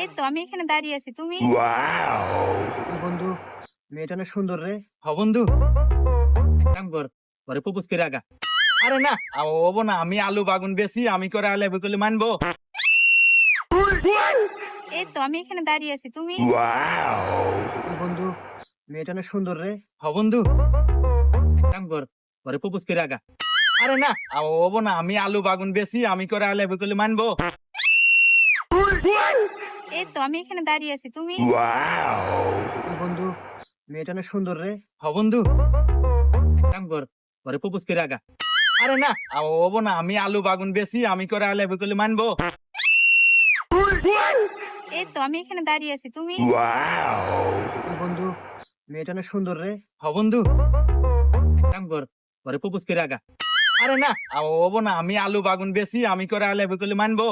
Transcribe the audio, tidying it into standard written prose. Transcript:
এই তো আমি এখানে দাঁড়িয়ে আছি, তুমি? বন্ধু, মেয়েটা অনেক সুন্দর রে। বন্ধু এক কাম কর, পরে প্রপোজ করে আগা। আরে না, হবো না, আমি আলু বাগুন বেশি, আমি করে আলে বলে মানবো। এই তো আমি এখানে দাঁড়িয়ে আছি, তুমি? বন্ধু, মেয়েটা অনেক সুন্দর রে। বন্ধু এক কাম কর, পরে প্রপোজ করে আগা। আরে না, হবো না, আমি আলু বাগুন বেশি, আমি করে আলে বলে মানবো। এই তো আমি এখানে দাঁড়িয়ে আছি, তুমি? বন্ধু, মেয়েটা অনেক সুন্দর রে। বন্ধু এক কাম কর, পরে প্রপোজ করে আগা। আরে না, হবো না, আমি আলু বাগুন বেশি, আমি করে আলে বলে মানবো। এই তো আমি এখানে দাঁড়িয়ে আছি, তুমি? বন্ধু, মেয়েটা অনেক সুন্দর রে। বন্ধু এক কাম কর, পরে প্রপোজ করে আগা। আরে না, হবো না, আমি আলু বাগুন বেশি, আমি করে আলে বলে মানবো।